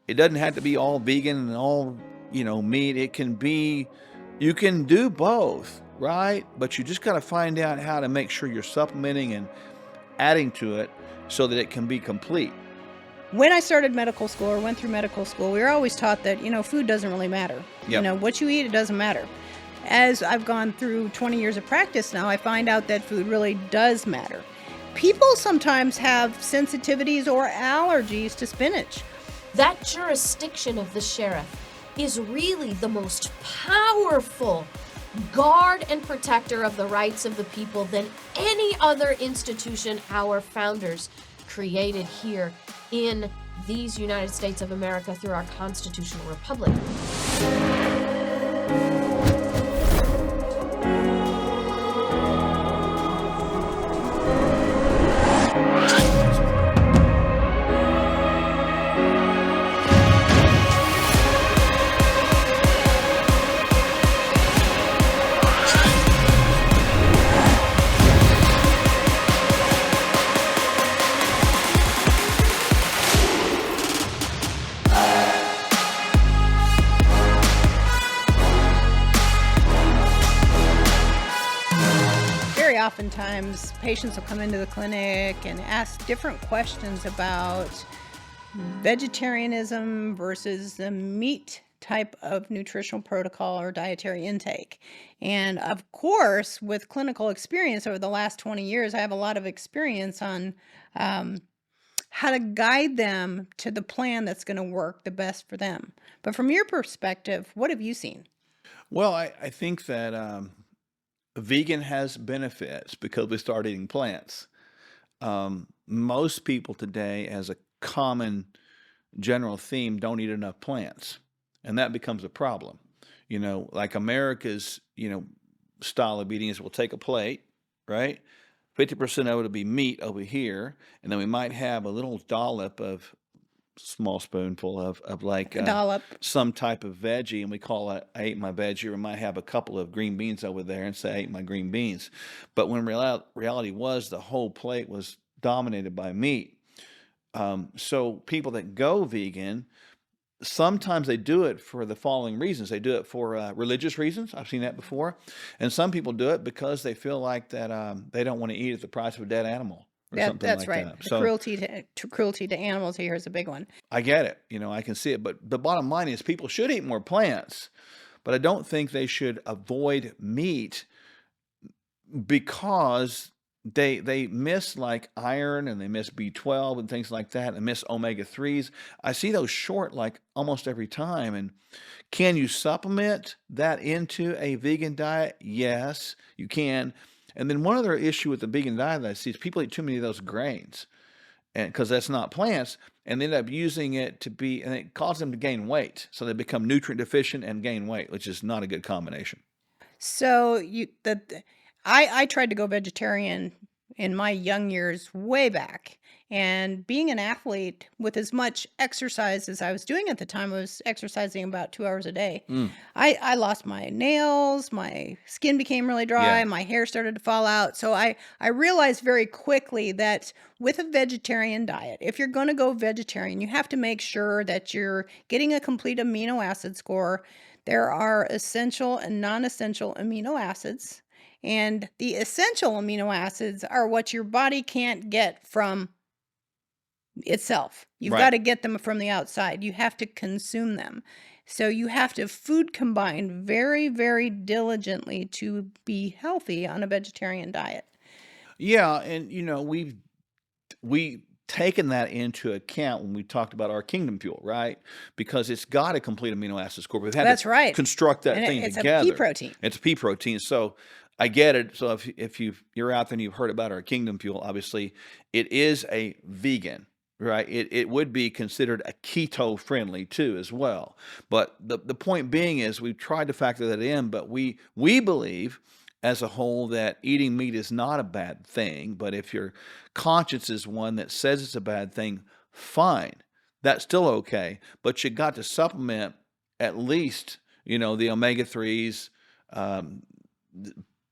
It doesn't have to be all vegan and all, meat. It can be, you can do both, right? But you just got to find out how to make sure you're supplementing and adding to it so that it can be complete. When I started medical school or went through medical school, we were always taught that, food doesn't really matter. Yep. What you eat, it doesn't matter. As I've gone through 20 years of practice now, I find out that food really does matter. People sometimes have sensitivities or allergies to spinach. That jurisdiction of the sheriff is really the most powerful guard and protector of the rights of the people than any other institution our founders created here in these United States of America through our constitutional republic. Oftentimes, patients will come into the clinic and ask different questions about vegetarianism versus the meat type of nutritional protocol or dietary intake. And of course, with clinical experience over the last 20 years, I have a lot of experience on how to guide them to the plan that's going to work the best for them. But from your perspective, what have you seen? Well, I think that vegan has benefits because we start eating plants. Most people today, as a common general theme, don't eat enough plants, and that becomes a problem. Like America's, style of eating is we'll take a plate, right? 50% of it will be meat over here, and then we might have a little dollop of small spoonful of like Dollop. some type of veggie, and we call it I ate my veggie, or we might have a couple of green beans over there and say I ate my green beans. But when reality was the whole plate was dominated by meat. So people that go vegan, sometimes they do it for the following reasons. They do it for religious reasons. I've seen that before. And some people do it because they feel like that they don't want to eat at the price of a dead animal. That's right. That. The cruelty to animals here is a big one. I get it. I can see it. But the bottom line is people should eat more plants, but I don't think they should avoid meat because they miss like iron and they miss B12 and things like that and miss omega-3s. I see those short like almost every time. And can you supplement that into a vegan diet? Yes, you can. And then one other issue with the vegan diet that I see is people eat too many of those grains, and because that's not plants, and they end up using it and it causes them to gain weight. So they become nutrient deficient and gain weight, which is not a good combination. So I tried to go vegetarian in my young years way back. And being an athlete with as much exercise as I was doing at the time, I was exercising about 2 hours a day. I lost my nails, my skin became really dry, my hair started to fall out. So I realized very quickly that with a vegetarian diet, if you're going to go vegetarian, you have to make sure that you're getting a complete amino acid score. There are essential and non-essential amino acids. And the essential amino acids are what your body can't get from itself. You've got to get them from the outside. You have to consume them. So you have to food combine very, very diligently to be healthy on a vegetarian diet. Yeah, and we taken that into account when we talked about our kingdom fuel, right? Because it's got a complete amino acid score. We've had That's to right. construct that And thing it's together. a pea protein. It's a pea protein. So I get it. So if you're out there and you've heard about our kingdom fuel, obviously it is a vegan, right? It would be considered a keto friendly too as well. But the point being is we've tried to factor that in, but we believe as a whole that eating meat is not a bad thing. But if your conscience is one that says it's a bad thing, fine. That's still okay. But you got to supplement at least, the omega-3s,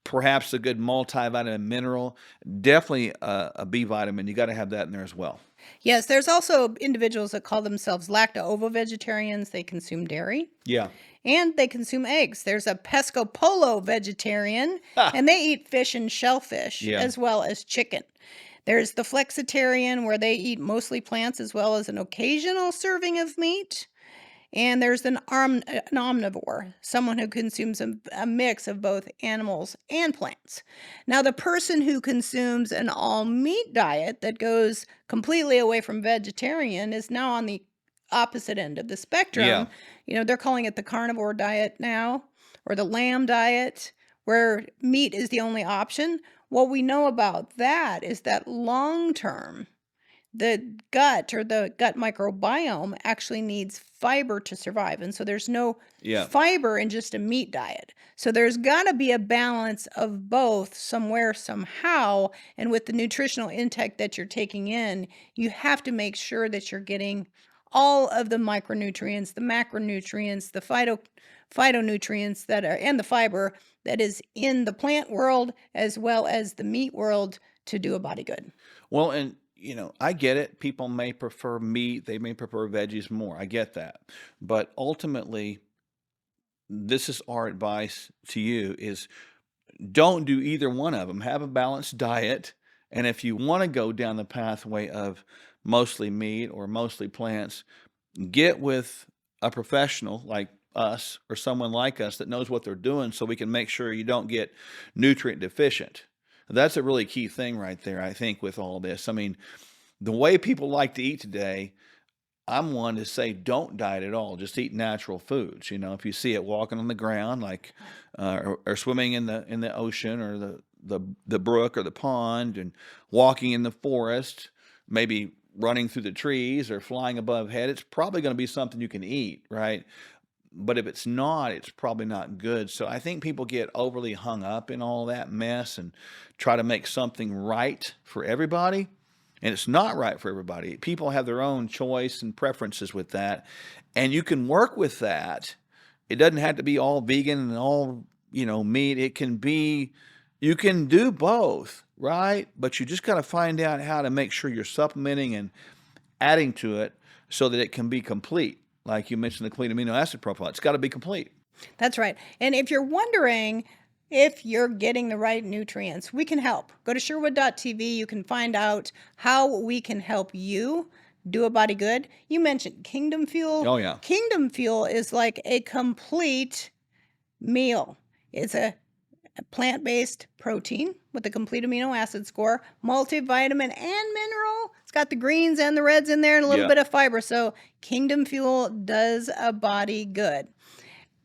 perhaps a good multivitamin mineral, definitely a B vitamin. You got to have that in there as well. Yes, there's also individuals that call themselves lacto-ovo vegetarians. They consume dairy Yeah. and they consume eggs. There's a pesco polo vegetarian, and they eat fish and shellfish Yeah. as well as chicken. There's the flexitarian, where they eat mostly plants as well as an occasional serving of meat. And there's an omnivore, someone who consumes a mix of both animals and plants. Now, the person who consumes an all-meat diet that goes completely away from vegetarian is now on the opposite end of the spectrum. Yeah. You know, they're calling it the carnivore diet now, or the lamb diet, where meat is the only option. What we know about that is that long-term, the gut or the gut microbiome actually needs fiber to survive. And so there's no Yeah. fiber in just a meat diet. So there's got to be a balance of both somewhere, somehow. And with the nutritional intake that you're taking in, you have to make sure that you're getting all of the micronutrients, the macronutrients, the phytonutrients that are, and the fiber that is in the plant world as well as the meat world to do a body good. Well, and I get it. People may prefer meat. They may prefer veggies more. I get that. But ultimately, this is our advice to you is don't do either one of them. Have a balanced diet. And if you want to go down the pathway of mostly meat or mostly plants, get with a professional like us or someone like us that knows what they're doing so we can make sure you don't get nutrient deficient. That's a really key thing right there, I think, with all this. I mean, the way people like to eat today, I'm one to say don't diet at all. Just eat natural foods. If you see it walking on the ground, like or swimming in the ocean or the brook or the pond, and walking in the forest, maybe running through the trees or flying above head, it's probably going to be something you can eat, right? But if it's not, it's probably not good. So I think people get overly hung up in all that mess and try to make something right for everybody. And it's not right for everybody. People have their own choice and preferences with that. And you can work with that. It doesn't have to be all vegan and all, meat. It can be, you can do both, right? But you just got to find out how to make sure you're supplementing and adding to it so that it can be complete. Like you mentioned, the complete amino acid profile. It's got to be complete. That's right. And if you're wondering if you're getting the right nutrients, we can help. Go to Sherwood.tv. You can find out how we can help you do a body good. You mentioned Kingdom Fuel. Oh, yeah. Kingdom Fuel is like a complete meal. It's a plant-based protein with a complete amino acid score, multivitamin and mineral. It's got the greens and the reds in there and a little bit of fiber. So Kingdom Fuel does a body good.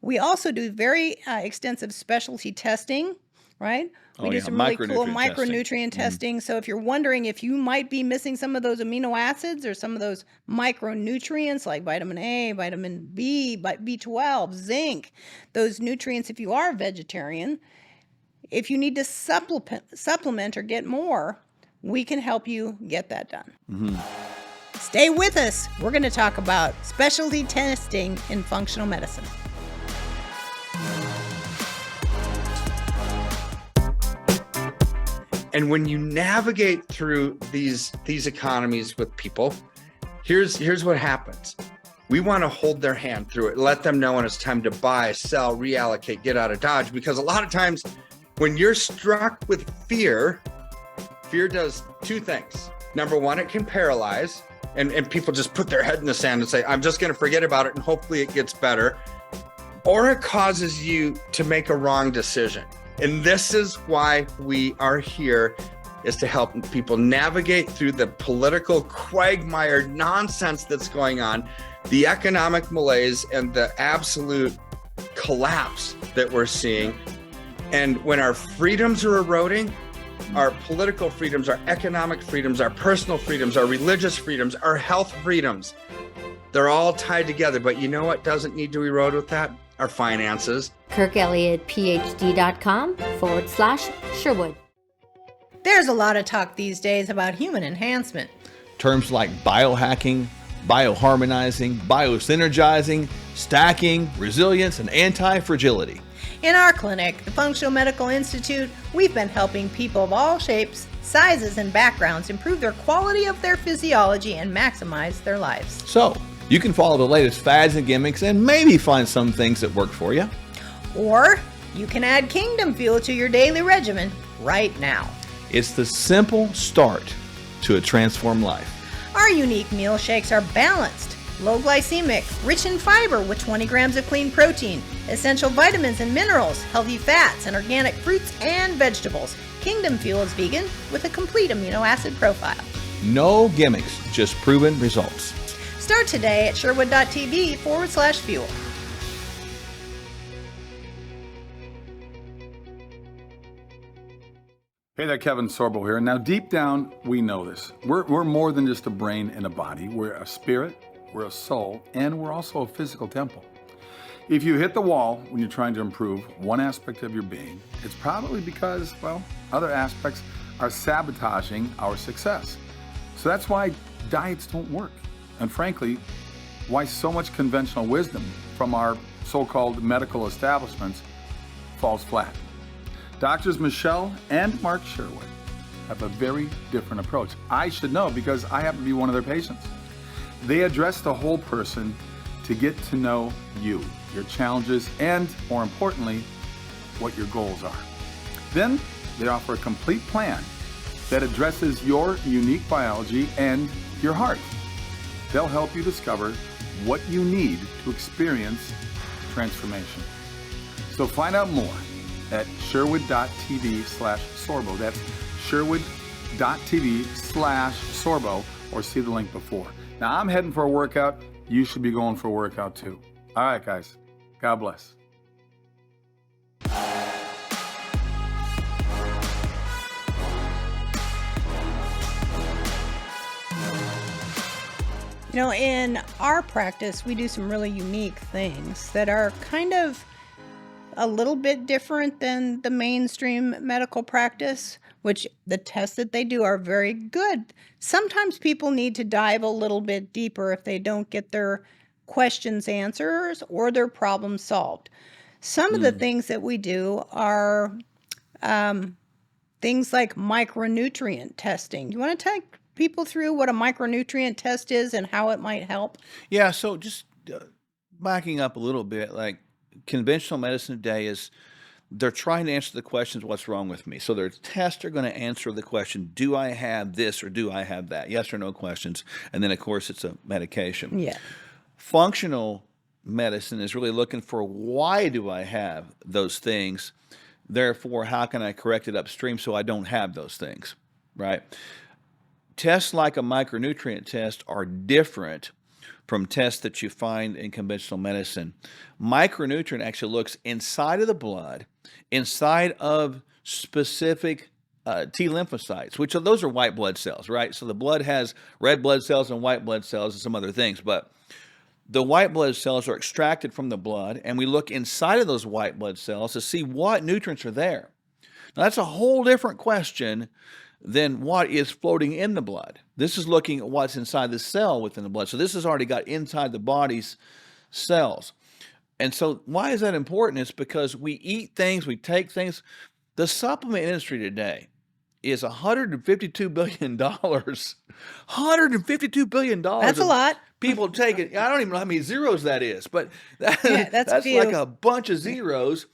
We also do very extensive specialty testing, right? We do some really cool micronutrient testing. So if you're wondering if you might be missing some of those amino acids or some of those micronutrients like vitamin A, vitamin B, B12, zinc, those nutrients, if you are a vegetarian, if you need to supplement or get more, we can help you get that done. Mm-hmm. Stay with us. We're going to talk about specialty testing in functional medicine. And when you navigate through these economies with people, here's what happens. We want to hold their hand through it, let them know when it's time to buy, sell, reallocate, get out of Dodge. Because a lot of times when you're struck with fear does two things. Number one, it can paralyze, and people just put their head in the sand and say, I'm just going to forget about it and hopefully it gets better. Or it causes you to make a wrong decision. And this is why we are here, is to help people navigate through the political quagmire nonsense that's going on, the economic malaise, and the absolute collapse that we're seeing. And when our freedoms are eroding, our political freedoms, our economic freedoms, our personal freedoms, our religious freedoms, our health freedoms, they're all tied together. But you know what doesn't need to erode with that? Our finances. KirkElliottPhD.com/Sherwood. There's a lot of talk these days about human enhancement. Terms like biohacking, bioharmonizing, biosynergizing, stacking, resilience, and anti-fragility. In our clinic, the Functional Medical Institute, we've been helping people of all shapes, sizes, and backgrounds improve their quality of their physiology and maximize their lives. So, you can follow the latest fads and gimmicks and maybe find some things that work for you. Or you can add Kingdom Fuel to your daily regimen right now. It's the simple start to a transformed life. Our unique meal shakes are balanced, low glycemic, rich in fiber with 20 grams of clean protein, essential vitamins and minerals, healthy fats, and organic fruits and vegetables. Kingdom Fuel is vegan with a complete amino acid profile. No gimmicks, just proven results. Start today at sherwood.tv/fuel. Hey there, Kevin Sorbo here. Now, deep down, we know this. We're more than just a brain and a body. We're a spirit, we're a soul, and we're also a physical temple. If you hit the wall when you're trying to improve one aspect of your being, it's probably because, well, other aspects are sabotaging our success. So that's why diets don't work. And frankly, why so much conventional wisdom from our so-called medical establishments falls flat. Doctors Michele and Mark Sherwood have a very different approach. I should know because I happen to be one of their patients. They address the whole person to get to know you, your challenges, and more importantly, what your goals are. Then they offer a complete plan that addresses your unique biology and your heart. They'll help you discover what you need to experience transformation. So find out more at sherwood.tv/sorbo. That's sherwood.tv/sorbo, or see the link before. Now, I'm heading for a workout. You should be going for a workout too. All right, guys. God bless. You know, in our practice, we do some really unique things that are kind of a little bit different than the mainstream medical practice, which the tests that they do are very good. Sometimes people need to dive a little bit deeper if they don't get their questions answers or their problems solved. Some of the things that we do are things like micronutrient testing. Do you want to take people through what a micronutrient test is and how it might help? Yeah, so just backing up a little bit, like conventional medicine today is they're trying to answer the questions, what's wrong with me? So their tests are going to answer the question, do I have this or do I have that? Yes or no questions. And then, of course, it's a medication. Yeah. Functional medicine is really looking for why do I have those things? Therefore, how can I correct it upstream so I don't have those things, right? Tests like a micronutrient test are different from tests that you find in conventional medicine. Micronutrient actually looks inside of the blood, inside of specific T lymphocytes, which those are white blood cells, right? So the blood has red blood cells and white blood cells and some other things, but the white blood cells are extracted from the blood, and we look inside of those white blood cells to see what nutrients are there. Now, that's a whole different question than what is floating in the blood. This is looking at what's inside the cell within the blood. So this has already got inside the body's cells. And so why is that important? It's because we eat things, we take things. The supplement industry today is $152 billion. $152 billion. That's a lot. People take it. I don't even know how many zeros that is, but that's a few. like a bunch of zeros.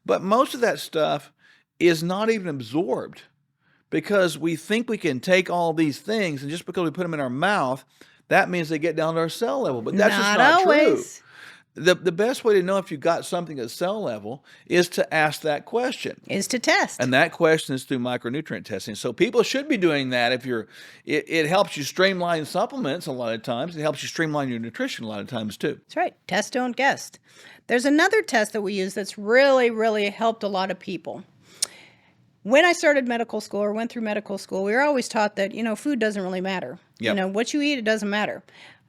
But most of that stuff is not even absorbed, because we think we can take all these things, and just because we put them in our mouth, that means they get down to our cell level. But that's just not always. true. The best way to know if you've got something at cell level is to ask that question. Is to test. And that question is through micronutrient testing. So people should be doing that. It helps you streamline supplements a lot of times. It helps you streamline your nutrition a lot of times too. That's right. Test, don't guess. There's another test that we use that's really, really helped a lot of people. When I started medical school or went through medical school, we were always taught that, food doesn't really matter. Yep. What you eat, it doesn't matter.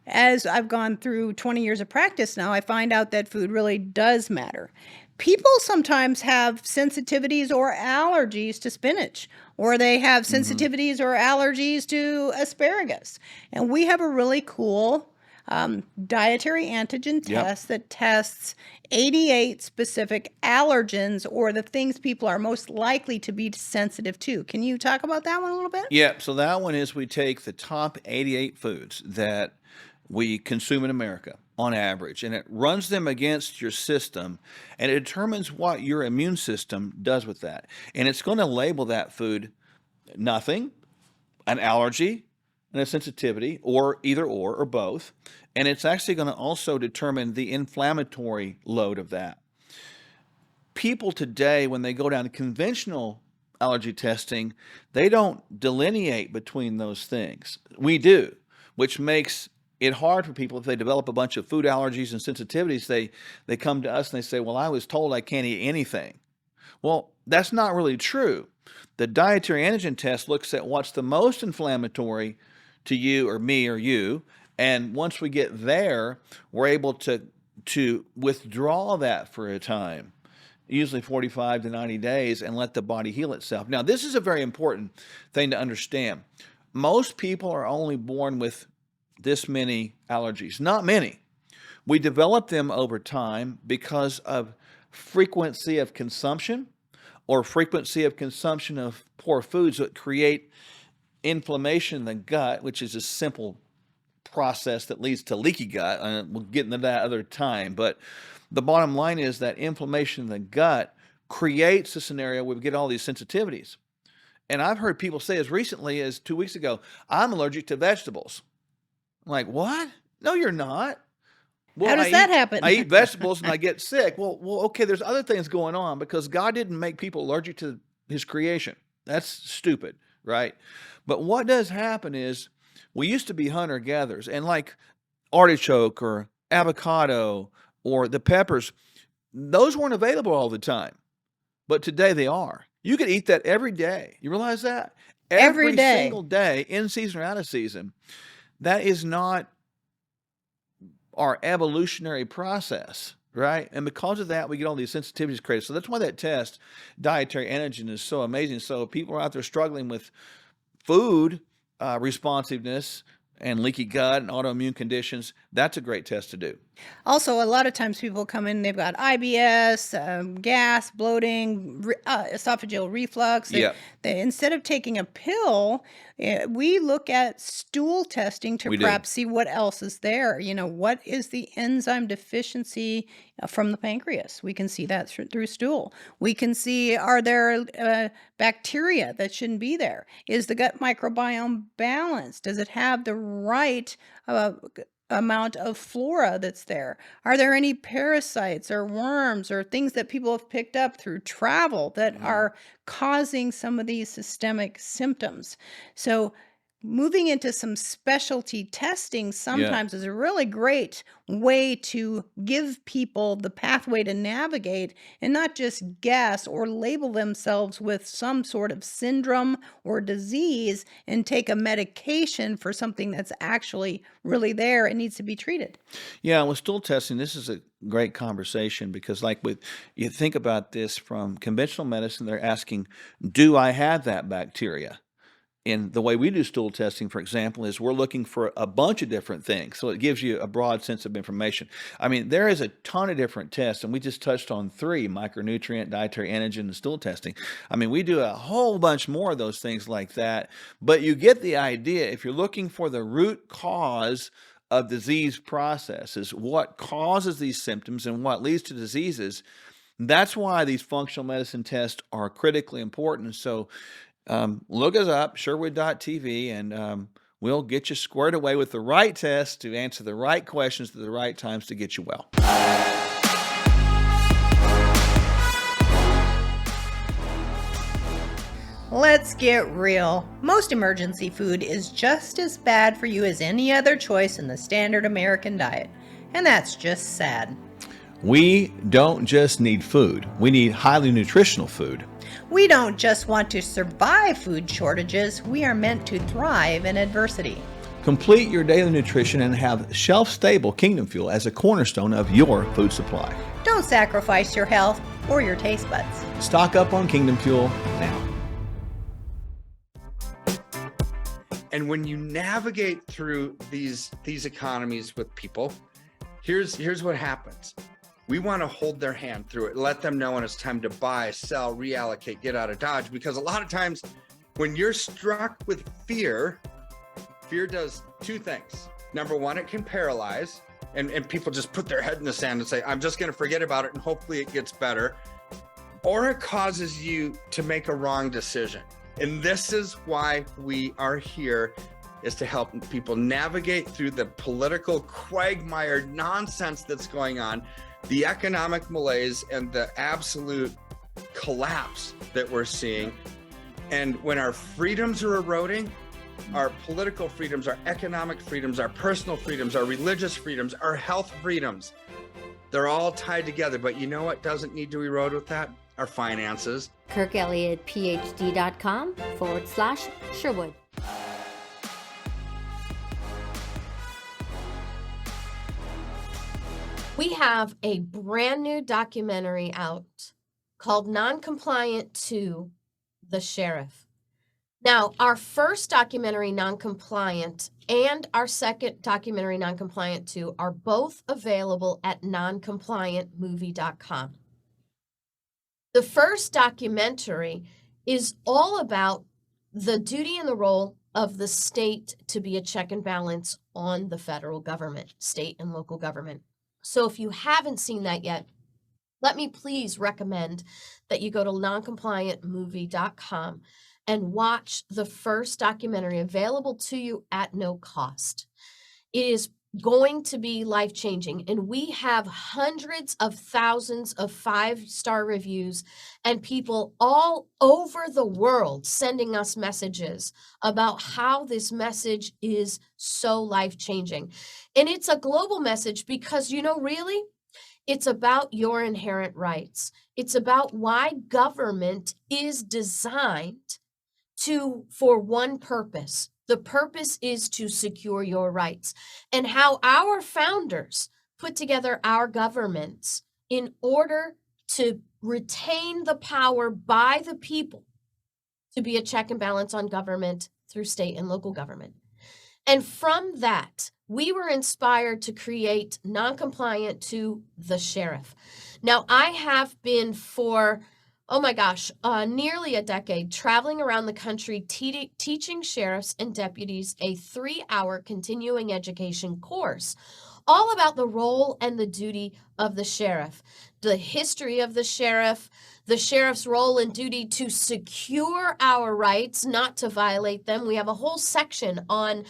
As I've gone through 20 years of practice now, I find out that food really does matter. People sometimes have sensitivities or allergies to spinach, or they have sensitivities or allergies to asparagus. And we have a really cool dietary antigen Yep. test that tests 88 specific allergens or the things people are most likely to be sensitive to. Can you talk about that one a little bit? Yeah, so that one is we take the top 88 foods that we consume in America on average, and it runs them against your system, and it determines what your immune system does with that. And it's going to label that food nothing, an allergy, and a sensitivity, or either or both. And it's actually going to also determine the inflammatory load of that. People today, when they go down to conventional allergy testing, they don't delineate between those things. We do, which makes it hard for people if they develop a bunch of food allergies and sensitivities. They come to us and they say, well, I was told I can't eat anything. Well, that's not really true. The dietary antigen test looks at what's the most inflammatory to you or me or you. And once we get there, we're able to withdraw that for a time, usually 45 to 90 days, and let the body heal itself. Now, this is a very important thing to understand. Most people are only born with this many allergies, not many. We develop them over time because of frequency of consumption or frequency of consumption of poor foods that create inflammation in the gut, which is a simple process that leads to leaky gut. And we'll get into that other time. But the bottom line is that inflammation in the gut creates a scenario where we get all these sensitivities. And I've heard people say as recently as 2 weeks ago, I'm allergic to vegetables. I'm like, what? No, you're not. Well, How does that happen? I eat vegetables and I get sick. Well, okay, there's other things going on because God didn't make people allergic to his creation. That's stupid, right? But what does happen is we used to be hunter-gatherers, and like artichoke or avocado or the peppers, those weren't available all the time. But today they are. You could eat that every day. You realize that? Every day. Single day, in season or out of season. That is not our evolutionary process, right? And because of that, we get all these sensitivities created. So that's why that test, dietary antigen, is so amazing. So if people are out there struggling with food responsiveness and leaky gut and autoimmune conditions, that's a great test to do. Also, a lot of times people come in, they've got IBS, gas, bloating, esophageal reflux. Yeah. Instead of taking a pill, we look at stool testing to We do. perhaps see what else is there. You know, what is the enzyme deficiency from the pancreas? We can see that through stool. We can see, are there bacteria that shouldn't be there? Is the gut microbiome balanced? Does it have the right amount of flora that's there? Are there any parasites or worms or things that people have picked up through travel that are causing some of these systemic symptoms? So moving into some specialty testing sometimes is a really great way to give people the pathway to navigate and not just guess or label themselves with some sort of syndrome or disease and take a medication for something that's actually really there and needs to be treated. Yeah, with stool testing, this is a great conversation because you think about this from conventional medicine, they're asking, do I have that bacteria? And the way we do stool testing, for example, is we're looking for a bunch of different things. So it gives you a broad sense of information. I mean, there is a ton of different tests, and we just touched on 3, micronutrient, dietary antigen, and stool testing. I mean, we do a whole bunch more of those things like that. But you get the idea. If you're looking for the root cause of disease processes, what causes these symptoms and what leads to diseases, that's why these functional medicine tests are critically important. So look us up, Sherwood.tv, and we'll get you squared away with the right test to answer the right questions at the right times to get you well. Let's get real. Most emergency food is just as bad for you as any other choice in the standard American diet. And that's just sad. We don't just need food. We need highly nutritional food. We don't just want to survive food shortages, we are meant to thrive in adversity. Complete your daily nutrition and have shelf-stable Kingdom Fuel as a cornerstone of your food supply. Don't sacrifice your health or your taste buds. Stock up on Kingdom Fuel now. And when you navigate through these economies with people, here's what happens. We want to hold their hand through it, let them know when it's time to buy, sell, reallocate, get out of Dodge. Because a lot of times when you're struck with fear does two things. Number one, it can paralyze, and people just put their head in the sand and say, I'm just going to forget about it and hopefully it gets better. Or it causes you to make a wrong decision. And this is why we are here, is to help people navigate through the political quagmire nonsense that's going on, the economic malaise, and the absolute collapse that we're seeing. And when our freedoms are eroding, our political freedoms, our economic freedoms, our personal freedoms, our religious freedoms, our health freedoms, they're all tied together. But you know what doesn't need to erode with that? Our finances. KirkElliottPhD.com/Sherwood. We have a brand new documentary out called Non-Compliant to the Sheriff. Now, our first documentary, Non-Compliant, and our second documentary, Non-Compliant 2, are both available at noncompliantmovie.com. The first documentary is all about the duty and the role of the state to be a check and balance on the federal government, state and local government. So if you haven't seen that yet, let me please recommend that you go to noncompliantmovie.com and watch the first documentary, available to you at no cost. It is going to be life-changing, and we have hundreds of thousands of 5-star reviews and people all over the world sending us messages about how this message is so life-changing. And it's a global message because, really, it's about your inherent rights. It's about why government is designed for one purpose. The purpose is to secure your rights, and how our founders put together our governments in order to retain the power by the people to be a check and balance on government through state and local government. And from that, we were inspired to create Non-Compliant to the Sheriff. Now, I have been for nearly a decade, traveling around the country teaching sheriffs and deputies a 3-hour continuing education course, all about the role and the duty of the sheriff, the history of the sheriff's role and duty to secure our rights, not to violate them. We have a whole section on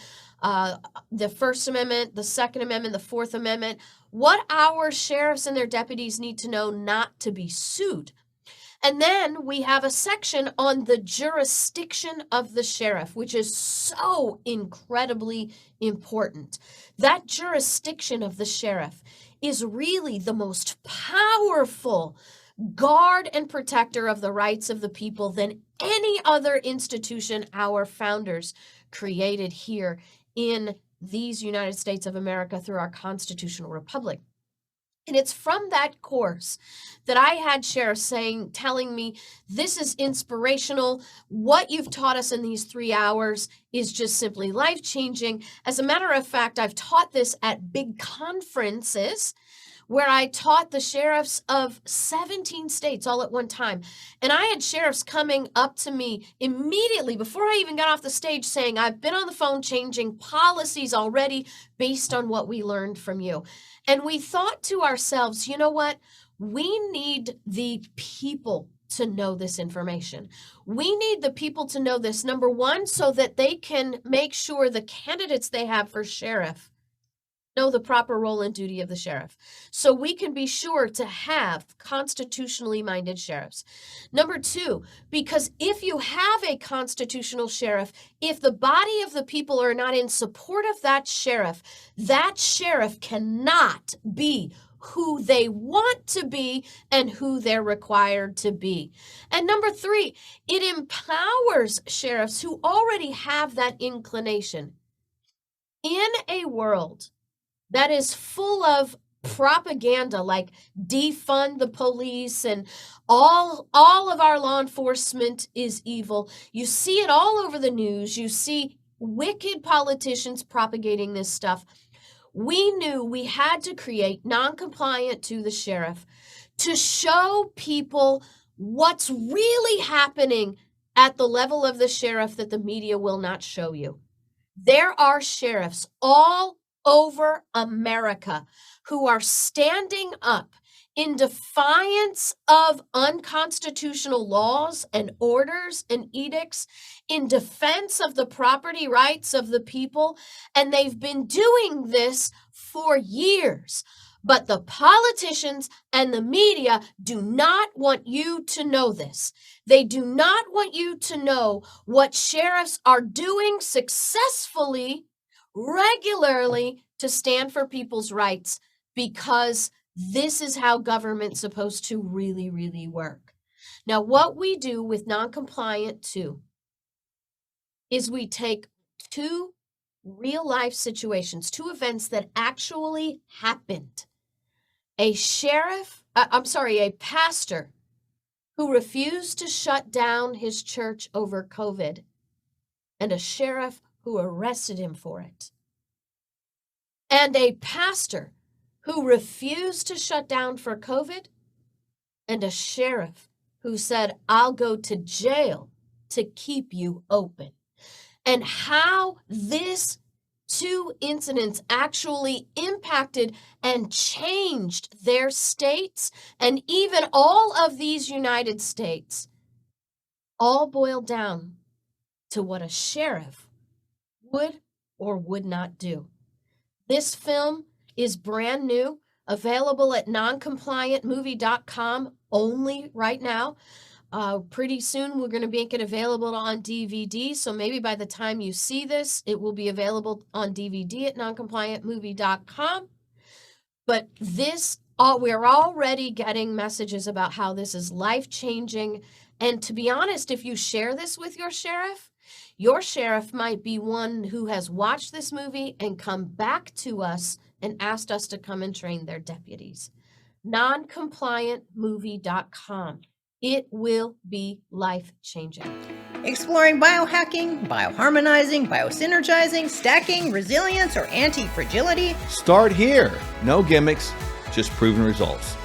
the First Amendment, the Second Amendment, the Fourth Amendment, what our sheriffs and their deputies need to know not to be sued. And then we have a section on the jurisdiction of the sheriff, which is so incredibly important. That jurisdiction of the sheriff is really the most powerful guard and protector of the rights of the people than any other institution our founders created here in these United States of America through our constitutional republic. And it's from that course that I had sheriffs telling me, this is inspirational. What you've taught us in these 3 hours is just simply life-changing. As a matter of fact, I've taught this at big conferences where I taught the sheriffs of 17 states all at one time. And I had sheriffs coming up to me immediately before I even got off the stage saying, I've been on the phone changing policies already based on what we learned from you. And we thought to ourselves, you know what? We need the people to know this information. We need the people to know this, number one, so that they can make sure the candidates they have for sheriff know the proper role and duty of the sheriff, so we can be sure to have constitutionally minded sheriffs. Number two, because if you have a constitutional sheriff, if the body of the people are not in support of that sheriff cannot be who they want to be and who they're required to be. And number three, it empowers sheriffs who already have that inclination. In a world that is full of propaganda like defund the police and all of our law enforcement is evil. You see it all over the news. You see wicked politicians propagating this stuff, we knew we had to create non-compliant to the sheriff to show people what's really happening at the level of the sheriff that the media will not show you. There are sheriffs all over America who are standing up in defiance of unconstitutional laws and orders and edicts, in defense of the property rights of the people, and they've been doing this for years. But the politicians and the media do not want you to know this. They do not want you to know what sheriffs are doing successfully, regularly, to stand for people's rights, because this is how government's supposed to really, really work. Now, what we do with non-compliant 2 is we take 2 real-life situations, 2 events that actually happened. A pastor who refused to shut down his church over COVID, and a sheriff who arrested him for it. And a pastor who refused to shut down for COVID, and a sheriff who said, I'll go to jail to keep you open. And how this 2 incidents actually impacted and changed their states, and even all of these United States, all boiled down to what a sheriff would or would not do. This film is brand new, available at noncompliantmovie.com only right now. Pretty soon we're going to make it available on DVD, so maybe by the time you see this, it will be available on DVD at noncompliantmovie.com. But we're already getting messages about how this is life-changing. And to be honest, if you share this with your sheriff might be one who has watched this movie and come back to us and asked us to come and train their deputies. Noncompliantmovie.com. It will be life-changing. Exploring biohacking, bioharmonizing, biosynergizing, stacking, resilience, or anti-fragility. Start here. No gimmicks, just proven results.